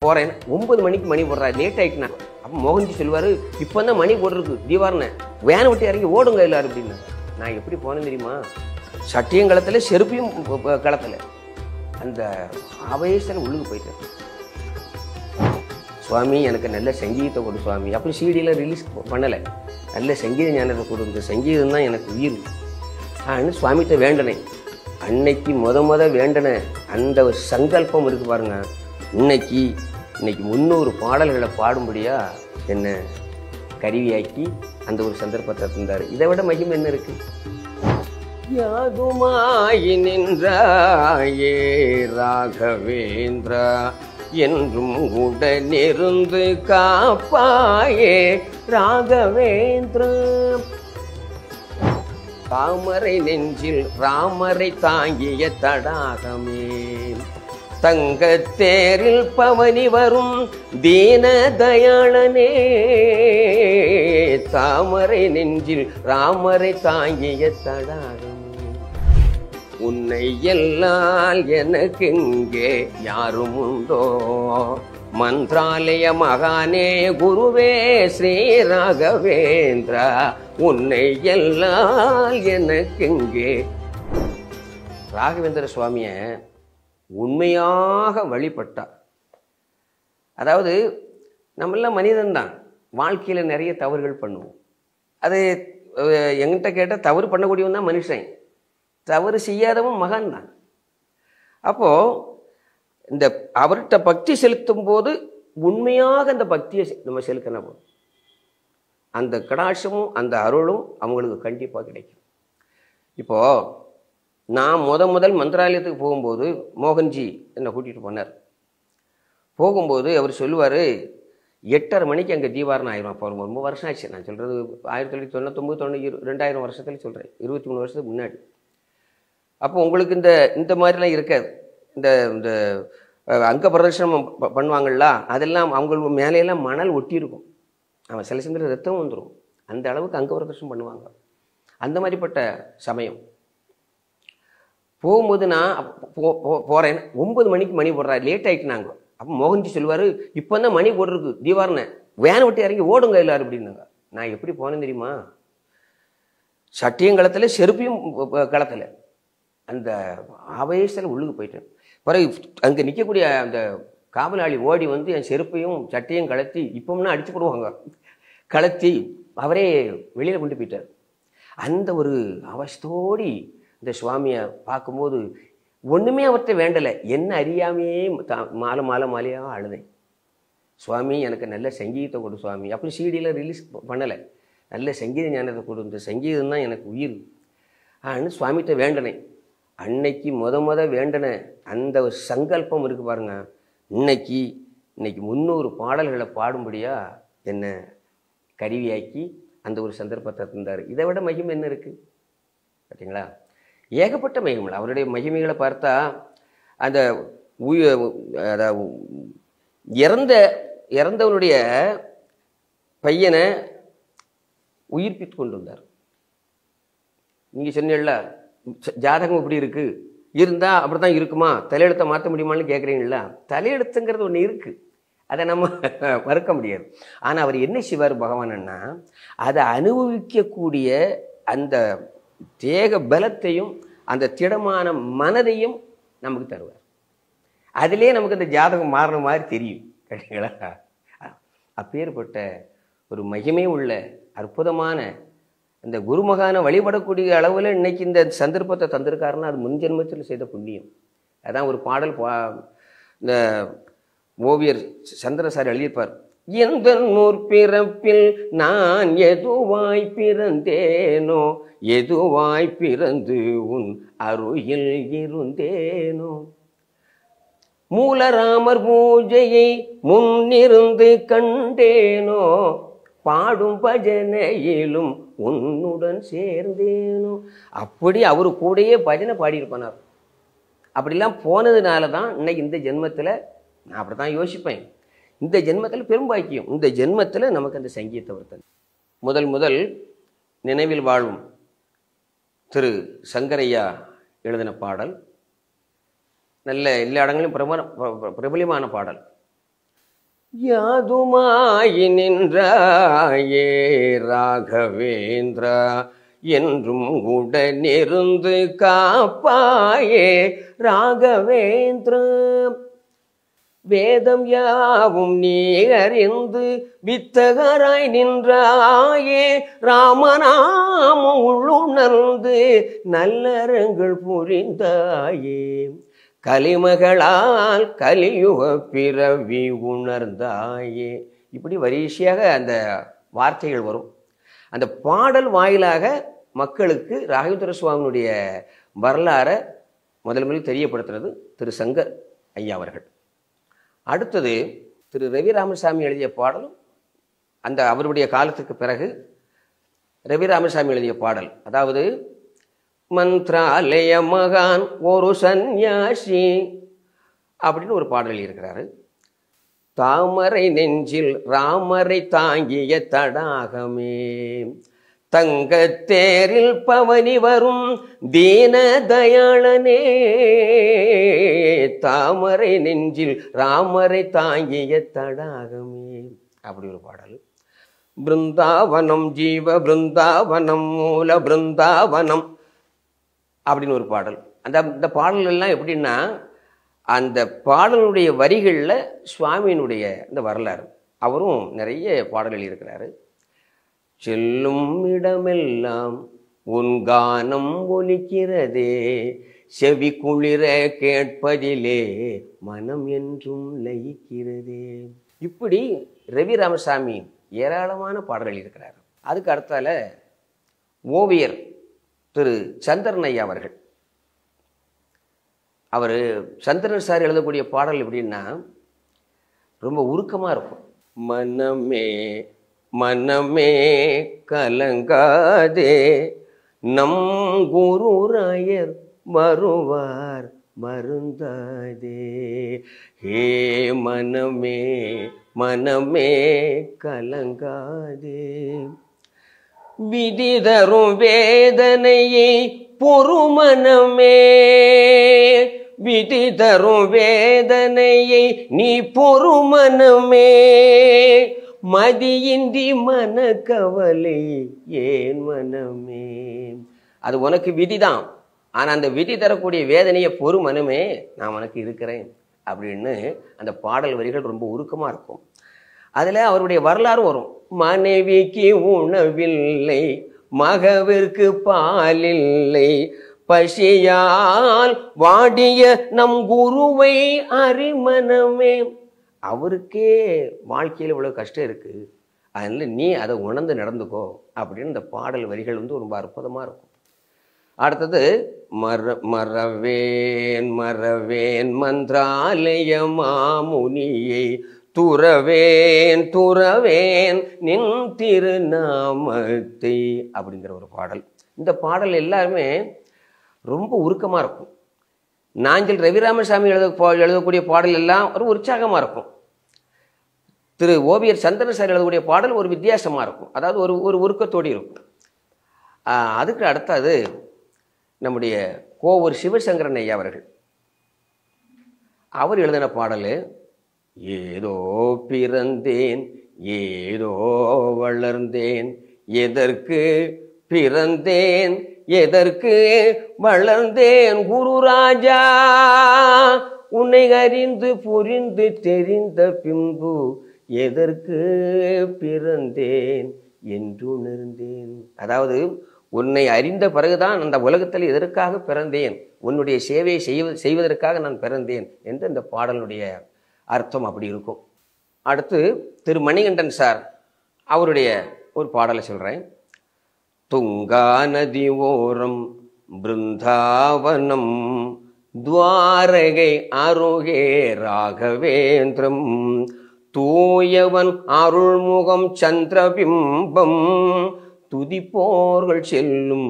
போறேன் 9 மணிக்கு மணி போடுறாரு, லேட் ஆயிட்டுனா. அப்போ மோகன்ஜி சொல்லுவாரு, இப்போ தான் மணி போடுறது தீவார்னு, வேனை விட்டு இறங்கி ஓடுங்க எல்லாரும் அப்படின்னு. நான் எப்படி போனேன் தெரியுமா? சட்டியும் களத்துல, செருப்பையும் களத்துல. அந்த ஆவேசத்தில் உள்ளுக்கு போயிட்டேன். சுவாமி எனக்கு நல்ல சங்கீதத்தை கொடு சுவாமி. அப்படி சிடியில் ரிலீஸ் பண்ணலை. நல்ல சங்கீத ஞானத்தை கொடு, இந்த சங்கீதம் தான் எனக்கு உயிர் ஆன்னு சுவாமிகிட்ட வேண்டனேன். அன்னைக்கு முத வேண்டன அந்த ஒரு சங்கல்பம் இருக்கு பாருங்க. இன்னைக்கு 300 பாடல்களை பாடும்படியா என்ன கருவியாக்கி அந்த ஒரு சந்தர்ப்பத்தை தந்தார். இதை விட மகிமை என்ன இருக்கு? யாதுமாயி நின்றாயே ராகவேந்திரா, என்றும் உடனிருந்து காப்பாயே ராகவேந்திரா. தாமரை நெஞ்சில் ராமரை தாங்கிய தடாகமே, தங்கத்தேரில் பவனி வரும் தீன தயாளனே. தாமரை நெஞ்சில் ராமரை தாங்கிய தடாகமே, உன்னை எல்லால் எனக்கு இங்கே யாரும் உண்டோ? மந்திராலய மகானே குருவே ஸ்ரீ ராகவேந்திரா, உன்னை எல்லால் எனக்கு இங்கே. ராகவேந்திர சுவாமிய உண்மையாக வழிபட்டார். அதாவது நம்மெல்லாம் மனிதன்தான், வாழ்க்கையில் நிறைய தவறுகள் பண்ணுவோம். அது எங்கிட்ட கேட்டால் தவறு பண்ணக்கூடியவன் தான் மனுஷன், தவறு செய்யாதவன் மகான் தான். அப்போது இந்த அவர்கிட்ட பக்தி செலுத்தும் போது உண்மையாக அந்த பக்தியை நம்ம செலுத்தின போது அந்த கடாட்சமும் அந்த அருளும் அவங்களுக்கு கண்டிப்பாக கிடைக்கும். இப்போது நான் முதல் மந்திராலயத்துக்கு போகும்போது மோகன்ஜி என்னை கூட்டிகிட்டு போனார். போகும்போது அவர் சொல்லுவார், 8:30 மணிக்கு அங்கே தீபாரணம் ஆயிரும். அப்போ ரொம்ப வருஷம் ஆச்சு, நான் சொல்கிறது 1999 2000 வருஷத்துல சொல்கிறேன், 23 வருஷத்துக்கு முன்னாடி. அப்போ உங்களுக்கு இந்த மாதிரிலாம் இருக்காது. இந்த இந்த அங்க பிரதர்ஷனம் பண்ணுவாங்கள்ல, அதெல்லாம் அவங்க மேலையெல்லாம் மணல் ஒட்டி இருக்கும். அவன் சில சமயம் ரத்தம் வந்துடும், அந்த அளவுக்கு அங்க பிரதர்ஷனம் பண்ணுவாங்க. அந்த மாதிரிப்பட்ட சமயம் போகும்போது நான் போகிறேன். 9 மணிக்கு மணி போடுறாரு, லேட் ஆகிட்டுனாங்க. அப்போ மோகன்ஜி சொல்லுவார், இப்போ தான் மணி போடுறது தீவார்னு, வேனை விட்டு இறங்கி ஓடுங்க எல்லாரும் அப்படின்னாங்க. நான் எப்படி போனேன் தெரியுமா? சட்டியும் களத்தில், செருப்பையும் களத்தில். அந்த ஆவேசத்தில் உள்ளுக்கு போயிட்டேன். பிறகு அங்கே நிற்கக்கூடிய அந்த காவலாளி ஓடி வந்து என் செருப்பையும் சட்டையும் கலத்தி, இப்போம்னா அடிச்சு போடுவாங்க, கலத்தி அவரே வெளியில் கொண்டு போயிட்டார். அந்த ஒரு அவஸ்தோடி இந்த சுவாமியை பார்க்கும்போது ஒன்றுமே அவர்கிட்ட வேண்டலை, என்ன அறியாமையே மாலையாக அழுதேன். சுவாமி எனக்கு நல்ல சங்கீதத்தை கொடு சுவாமி. அப்படி சிடியில் ரிலீஸ் பண்ணலை. நல்ல சங்கீத ஞானத்தை கொடு, இந்த சங்கீதம் தான் எனக்கு உயிர் ஆன்னு சுவாமிகிட்ட வேண்டனேன். அன்னைக்கு முத வேண்டன அந்த ஒரு சங்கல்பம் இருக்கு பாருங்க. இன்னைக்கு 300 பாடல்களை பாடும்படியா என்ன கருவியாக்கி அந்த ஒரு சந்தர்ப்பத்தை தந்தார். இதை விட மகிமை என்ன இருக்கு பார்த்தீங்களா? ஏகப்பட்ட மகிமைகள். அவருடைய மகிமைகளை பார்த்தா அந்த இறந்தவனுடைய பையனை உயிர்ப்பித்து கொண்டு வந்தார். நீங்க சொன்னீங்கல்ல, ஜாதகம் இப்படி இருக்கு, இருந்தா அப்படித்தான் இருக்குமா, தலையெழுத்தை மாற்ற முடியுமான்னு கேட்குறீங்களா? தலையெழுத்துங்கிறது ஒன்று இருக்கு, அதை நம்ம மறுக்க முடியாது. ஆனால் அவர் என்ன செய்வார் பகவான்னா, அதை அனுபவிக்கக்கூடிய அந்த தேக பலத்தையும் அந்த திடமான மனதையும் நமக்கு தருவார். அதிலே நமக்கு அந்த ஜாதகம் மாறின மாதிரி தெரியும். கேட்டீங்களா? அப்பேற்பட்ட ஒரு மகிமை உள்ள அற்புதமான இந்த குருமகானை வழிபடக்கூடிய அளவில் இன்னைக்கு இந்த சந்தர்ப்பத்தை தந்திருக்காருன்னா அது முன் ஜென்மத்தில் செய்த புண்ணியம். அதான் ஒரு பாடல் இந்த ஓவியர் சந்திரசாரி எழுதியிருப்பார், எந்த பிறப்பில் நான் எதுவாய் பிறந்தேனோ, எதுவாய் பிறந்து உன் அருகில் இருந்தேனோ, மூலராமர் பூஜையை முன்னிருந்து கண்டேனோ, பாடும் பஜனையிலும் உன்னுடன் சேர்ந்தேனோ. அப்படி அவரு கூடயே பஜனை பாடியிருப்பார். அப்படிலாம் போனதுனால தான் இன்னைக்கு இந்த ஜென்மத்தில் நான் அப்படி தான் யோசிப்பேன், இந்த ஜென்மத்தில் பெரும்பாக்கியம், இந்த ஜென்மத்தில் நமக்கு அந்த சங்கீதத்தை வருத்தது. முதல் நினைவில் வாழும் திரு சங்கரையா எழுதின பாடல், நல்ல எல்லா இடங்களிலும் பிரபலமான பாடல். யாதுமாயி நின்றாயே ராகவேந்திரா, என்றும் உடனிருந்து காப்பாயே ராகவேந்திரா. வேதம் யாவும் நீ அறிந்து வித்தகராய் நின்றாயே, ராமநாமம் உள்ளுணர்ந்து நல்லறங்கள் புரிந்தாயே, கலிமகளால் கலியுக பிறவி உணர்ந்தாயே. இப்படி வரிசையாக அந்த வார்த்தைகள் வரும். அந்த பாடல் வாயிலாக மக்களுக்கு ராகவேந்திர சுவாமியினுடைய வரலாறை முதலில் தெரியப்படுத்துறது திரு சங்கர் ஐயா அவர்கள். அடுத்தது திரு ரவி ராமசாமி எழுதிய பாடலும் அந்த அவருடைய காலத்துக்கு பிறகு ரவி ராமசாமி எழுதிய பாடல், அதாவது மந்த்ராலய மகான் ஒரு சந்நியாசி அப்படின்னு ஒரு பாடல் எழுதியிருக்கிறாரு. தாமரை நெஞ்சில் ராமரை தாங்கிய தடாகமே, தங்கத்தேரில் பவனி வரும் தீன தயாளனே, தாமரை நெஞ்சில் ராமரை தாங்கிய தடாகமே அப்படி ஒரு பாடல். பிருந்தாவனம் ஜீவ பிருந்தாவனம் மூல பிருந்தாவனம் அப்படின்னு ஒரு பாடல். அந்த பாடல் எல்லாம் எப்படின்னா, அந்த பாடலுடைய வரிகளில் சுவாமியினுடைய இந்த வரலாறு. அவரும் நிறைய பாடல் எழுதியிருக்கிறாரு. செல்லும் இடமெல்லாம் உன் கானம் ஒலிக்கிறதே, செவி குளிர கேட்பதிலே மனம் என்றும் லயிக்கிறதே. இப்படி ரவி ராமசாமி ஏராளமான பாடல் எழுதியிருக்கிறார். அதுக்கு அடுத்தால ஓவியர் திரு சந்திரன் ஐயா அவர்கள். அவர் சந்திரன் சார் எழுதக்கூடிய பாடல் எப்படின்னா ரொம்ப உருக்கமாக இருக்கும். மனமே மனமே கலங்காதே, நம் குருராயர் வருவார் மருந்தாதே, ஹே மனமே மனமே கலங்காதே, விதி தரும் வேதனையை பொறுமனமே, விதி தரும் வேதனையை நீ பொறுமனமே, மதியின்றி மன கவலை ஏன் மனமே. அது உனக்கு விதிதான், ஆனா அந்த விதி தரக்கூடிய வேதனையை பொறு மனமே, நான் உனக்கு இருக்கிறேன் அப்படின்னு அந்த பாடல் வரிகள் ரொம்ப உருக்கமா இருக்கும். அதுல அவருடைய வரலாறு வரும். மனைவிக்கு உணவில்லை, மகவிற்கு பாலில்லை, பசியால் வாடிய நம் குருவை அறிமனமே. அவருக்கே வாழ்க்கையில் இவ்வளவு கஷ்டம் இருக்கு, அதனால நீ அதை உணர்ந்து நடந்துக்கோ அப்படின்னு இந்த பாடல் வரிகள் ரொம்ப அற்புதமா இருக்கும். அடுத்தது மறவேன் மறவேன் மந்திராலய மாமுனியை, துறவேன் துறவேன் நின் திருநாமத்தை அப்படிங்கிற ஒரு பாடல். இந்த பாடல் எல்லாருமே ரொம்ப உருக்கமா இருக்கும். நாஞ்சில் ரவி ராமசாமி எழுதக்கூடிய பாடல் எல்லாம் ஒரு உற்சாகமா இருக்கும். திரு ஓவியர் சந்திரன் சார் எழுதக்கூடிய பாடல் ஒரு வித்தியாசமா இருக்கும், அதாவது ஒரு ஒரு உருக்கத்தோடு இருக்கும். அதுக்கு அடுத்தது நம்முடைய கோவூர் சிவசங்கரன் ஐயா அவர்கள். அவர் எழுதின பாடல், ஏதோ பிறந்தேன் ஏதோ வளர்ந்தேன், எதற்கு பிறந்தேன் எதற்கு வளர்ந்தேன் குருராஜா, உன்னை அறிந்து புரிந்து தெரிந்த பின்பு எதற்கு பிறந்தேன் என்று உணர்ந்தேன். அதாவது உன்னை அறிந்த பிறகுதான் அந்த உலகத்தில் எதற்காக பிறந்தேன், உன்னுடைய சேவையை செய்வதற்காக நான் பிறந்தேன் என்று இந்த பாடலுடைய அர்த்தம் அப்படி இருக்கும். அடுத்து திரு மணிகண்டன் சார் அவருடைய ஒரு பாடலை சொல்றேன். துங்கா நதி ஓரம் பிருந்தாவனம், துவாரகை அருகே ராகவேந்திரம், தூயவன் அருள்முகம் சந்திரபிம்பம், துதிப்போர்கள் செல்லும்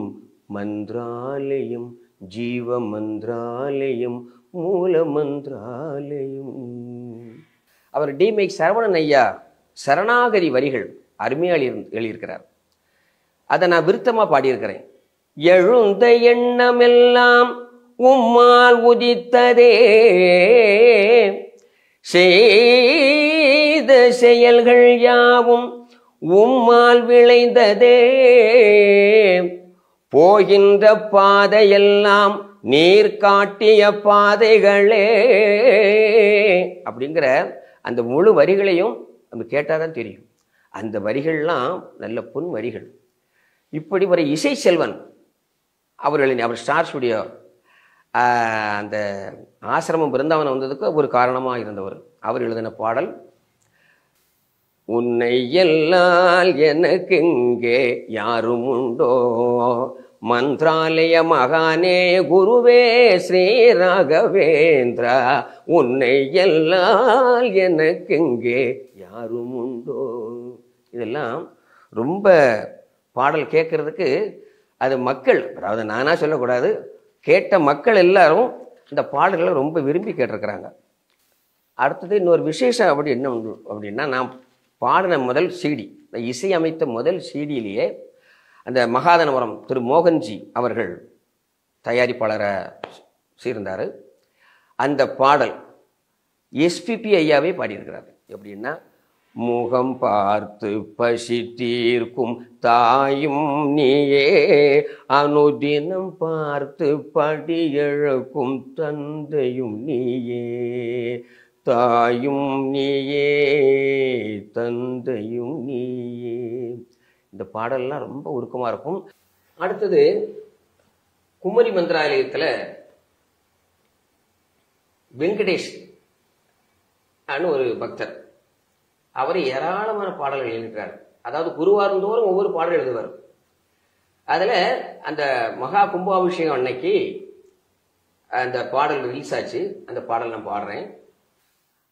மந்திராலயம், ஜீவ மந்திராலயம், மூல மந்திராலயம். அவர் டி.மை. சரவணன் ஐயா சரணாகதி வரிகள் அருமையாக எழுதியிருக்கிறார். அதை நான் விருத்தமா பாடியிருக்கிறேன். எழுந்த எண்ணமெல்லாம் உம்மால் உதித்ததே, செய்த செயல்கள் யாவும் உம்மால் விளைந்ததே, போகின்ற பாதையெல்லாம் நீர் காட்டிய பாதைகளே. அப்படிங்கிற அந்த முழு வரிகளையும் நம்ம கேட்டாதான் தெரியும். அந்த வரிகள்லாம் நல்ல பொன் வரிகள். இப்படி ஒரு இசை செல்வன் அவர் ஸ்டார் ஸ்டுடியோ அந்த ஆசிரமம் பிருந்தாவனம் வந்ததுக்கு ஒரு காரணமாக இருந்தவர். அவர் எழுதின பாடல், உன்னை எல்லால் எனக்கு இங்கே யாரும் உண்டோ, மந்திராலய மகானே குருவே ஸ்ரீ ராகவேந்திரா, உன்னை எல்லால் எனக்கு இங்கே யாரும் உண்டோ. இதெல்லாம் ரொம்ப பாடல் கேட்கறதுக்கு அது மக்கள், அதாவது நானா சொல்லக்கூடாது, கேட்ட மக்கள் எல்லாரும் இந்த பாடல்களை ரொம்ப விரும்பி கேட்டிருக்கிறாங்க. அடுத்தது இன்னொரு விசேஷம் அப்படி என்ன உண்டு அப்படின்னா, நான் பாடின முதல் சிடி, இசை அமைத்த முதல் சிடியிலேயே அந்த மகாதனபுரம் திரு மோகன்ஜி அவர்கள் தயாரிப்பாளராக சேர்ந்தார். அந்த பாடல் எஸ்பிபி ஐயாவே பாடியிருக்கிறார். எப்படின்னா, முகம் பார்த்து பசி தீர்க்கும் தாயும் நீயே, அனுதினம் பார்த்து படி இழக்கும் தந்தையும் நீயே, தாயும் நீயே தந்தையும் நீயே. இந்த பாடல்லாம் ரொம்ப உருக்கமாக இருக்கும். அடுத்தது குமரி மந்திராலயத்தில் வெங்கடேஷ் ஒரு பக்தர், அவர் ஏராளமான பாடல்கள் எழுதியிருக்கிறார். அதாவது குருவாரந்தோறும் ஒவ்வொரு பாடல் எழுதுவார். அதில் அந்த மகா கும்பாபிஷேகம் அன்னைக்கு அந்த பாடல் ரிலீஸ் ஆச்சு. அந்த பாடல் நான் பாடுறேன்.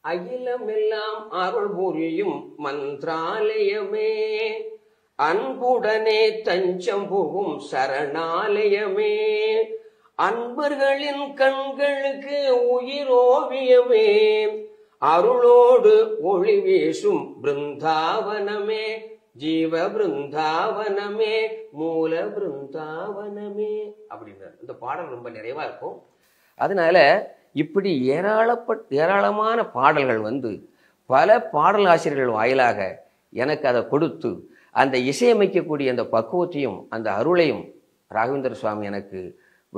அகிலமெல்லாம் அருள் புரியும் மந்திராலயமே, அன்புடனே தஞ்சம் புகும் சரணாலயமே, அன்பர்களின் கண்களுக்கு உயிரோவியமே, அருளோடு ஒளி வீசும் பிருந்தாவனமே, ஜீவ பிருந்தாவனமே, மூல பிருந்தாவனமே அப்படின்னாரு. இந்த பாடல் ரொம்ப நிறைவா இருக்கும். அதனால இப்படி ஏராளமான பாடல்கள் பல பாடல் ஆசிரியர்கள் வாயிலாக எனக்கு அதை கொடுத்து அந்த இசையமைக்கக்கூடிய அந்த பக்குவத்தையும் அந்த அருளையும் ராகவேந்திர சுவாமி எனக்கு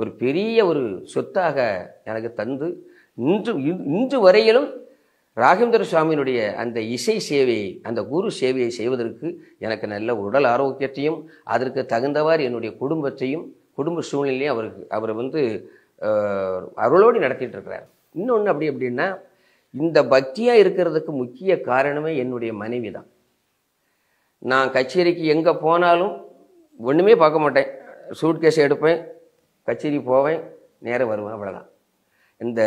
ஒரு பெரிய ஒரு சொத்தாக எனக்கு தந்து இன்று வரையிலும் ராகவேந்திர சுவாமியினுடைய அந்த இசை சேவையை, அந்த குரு சேவையை செய்வதற்கு எனக்கு நல்ல உடல் ஆரோக்கியத்தையும் அதற்கு தகுந்தவாறு என்னுடைய குடும்பத்தையும் குடும்ப சூழ்நிலையும் அவர் அருளோடு நடத்திட்டு இருக்கிறார். இன்னொன்று அப்படின்னா, இந்த பக்தியாக இருக்கிறதுக்கு முக்கிய காரணமே என்னுடைய மனைவி தான். நான் கச்சேரிக்கு எங்கே போனாலும் ஒன்றுமே பார்க்க மாட்டேன், சூட்கேஸ் எடுப்பேன், கச்சேரி போவேன், நேரம் வருவேன், அவ்வளோதான். இந்த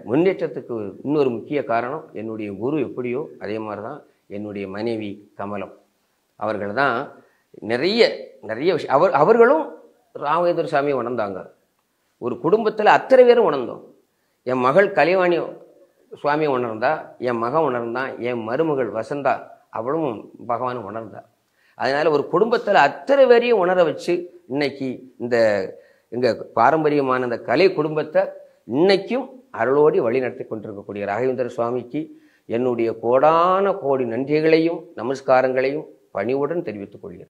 முன்னேற்றத்துக்கு இன்னொரு முக்கிய காரணம் என்னுடைய குரு எப்படியோ அதே மாதிரி தான் என்னுடைய மனைவி கமலம் அவர்கள் தான். நிறைய விஷயம் அவர்களும் ராகவேந்திர சாமியை உணர்ந்தாங்க. ஒரு குடும்பத்தில் அத்தனை பேரும் உணர்ந்தோம். என் மகள் கலைவாணி சுவாமியை உணர்ந்தா, என் மகன் உணர்ந்தான், என் மருமகள் வசந்தா அவளும் பகவான் உணர்ந்தா. அதனால ஒரு குடும்பத்தில் அத்தனை பேரையும் உணர வச்சு இன்னைக்கு இந்த எங்கள் பாரம்பரியமான இந்த கலை குடும்பத்தை இன்னைக்கும் அருளோடி வழி நடத்தி கொண்டிருக்கக்கூடிய ராகவேந்திர சுவாமிக்கு என்னுடைய கோடான கோடி நன்றிகளையும் நமஸ்காரங்களையும் பணிவுடன் தெரிவித்துக் கொள்கிறேன்.